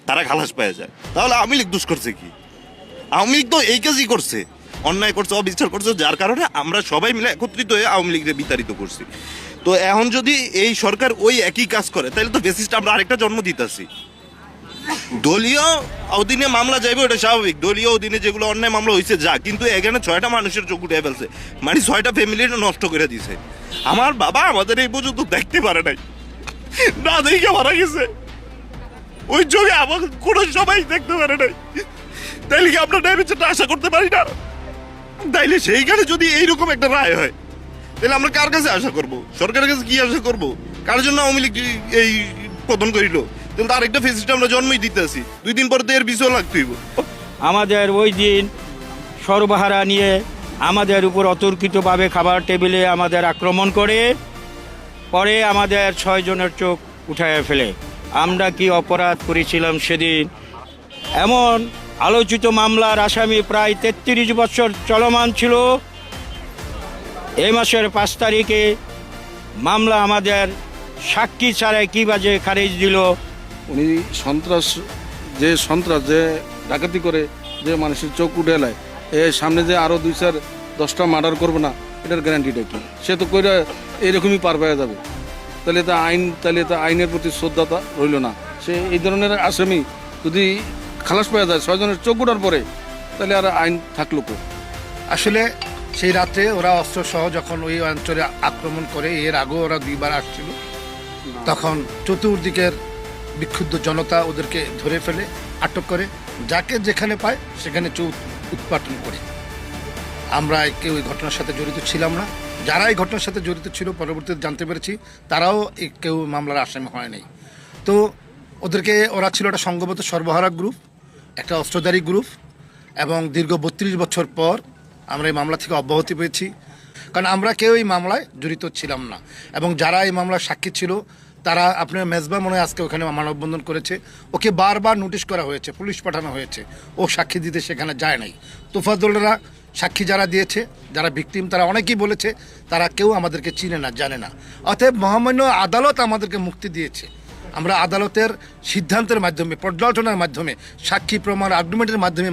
তারা খালাস পেয়ে যায়। তাহলে আওয়ামী লীগ দোষ করছে কি? আওয়ামী লীগ তো এই কাজই করছে, অন্যায় করছে, অবিচার করছে, যার কারণে আমরা সবাই মিলে একত্রিত হয়ে আওয়ামী লীগকে বিতাড়িত করছি। তো এখন যদি এই সরকার ওই একই কাজ করে তাহলে তো বেসিসটা আমরা আরেকটা জন্ম দিতেছি। দলীয় অধীনে মামলা যাইবে, ওটা স্বাভাবিক। দলীয় অধীনে যেগুলো অন্যায় মামলা হয়েছে যা, কিন্তু এখানে 6টা মানুষের চোখ উঠে ফেলছে, মানে 6টা ফ্যামিলির নষ্ট করে দিছে। আমার বাবা আমাদের এই পর্যন্ত দেখতে পারে নাই, না দেখে মারা গেছে, ওই যোগে আমার কোনো সবাই দেখতে পারে নাই। তাইলে কি আমরা ন্যায় বিচারটা আশা করতে পারি না? তাইলে সেইখানে যদি এইরকম একটা রায় হয় তাহলে আমরা কার কাছে আশা করব? সরকারের কাছে কি আশা করব? কার জন্য আওয়ামী লীগ এই পতন করিল? কিন্তু আরেকটা ফেসিস্ট আমরা জন্মই দিতে আছি, 2 দিন পর তো এর বিষয় লাগতেইব। আমাদের ওই দিন সর্বহারা নিয়ে আমাদের উপর অতর্কিতভাবে খাবার টেবিলে আমাদের আক্রমণ করে পরে আমাদের 6 জনের চোখ উঠায় ফেলে। আমরা কি অপরাধ করেছিলাম সেদিন? এমন আলোচিত মামলার আসামি প্রায় 33 বছর চলমান ছিল। এই মাসের 5 তারিখে মামলা আমাদের সাক্ষী ছাড়াই কি বাজে খারিজ দিল। উনি সন্ত্রাস যে ডাকাতি করে যে মানুষের চোখ উঠে এলায়, এর সামনে যে আরও 2-4-10টা মার্ডার করবো না, এটার গ্যারান্টিটা কি? সে তো কইরা এরকমই পার পেয়ে যাবে। তাহলে তো আইনের প্রতি শ্রদ্ধাটা রইল না। সে এই ধরনের আসামি যদি খালাস পেয়ে যায় 6 জনের চোখ উঠার পরে, তাহলে আর আইন থাকলো কো? আসলে সেই রাত্রে ওরা অস্ত্র সহ যখন ওই অঞ্চলে আক্রমণ করে, এর আগেও ওরা 2বার আসছিল, তখন চতুর্দিকের বিক্ষুব্ধ জনতা ওদেরকে ধরে ফেলে, আটক করে, যাকে যেখানে পায় সেখানে উৎপাটন করে। আমরা কেউ এই ঘটনার সাথে জড়িত ছিলাম না। যারা এই ঘটনার সাথে জড়িত ছিল পরবর্তীতে জানতে পেরেছি তারাও কেউ মামলার আসামি হয় নাই। তো ওরা ছিল একটা সংঘবদ্ধ সর্বহারা গ্রুপ, একটা অস্ত্রধারী গ্রুপ, এবং দীর্ঘ 32 বছর পর আমরা এই মামলা থেকে অব্যাহতি পেয়েছি, কারণ আমরা কেউ এই মামলায় জড়িত ছিলাম না। এবং যারা এই মামলার সাক্ষী ছিল তারা, আপনার মেজবা মনে হয় আজকে ওখানে মানববন্ধন করেছে, ওকে বারবার নোটিশ করা হয়েছে, পুলিশ পাঠানো হয়েছে, ও সাক্ষী দিতে সেখানে যায় নাই। তোফাজ্জলরা সাক্ষী যারা দিয়েছে, যারা ভিকটিম, তারা অনেকেই বলেছে তারা কেউ আমাদেরকে চিনে না, জানে না। অতএব মহামান্য আদালত আমাদেরকে মুক্তি দিয়েছে। আমরা আদালতের সিদ্ধান্তের মাধ্যমে, পর্যালোচনার মাধ্যমে, সাক্ষী প্রমাণ আর্গুমেন্টের মাধ্যমে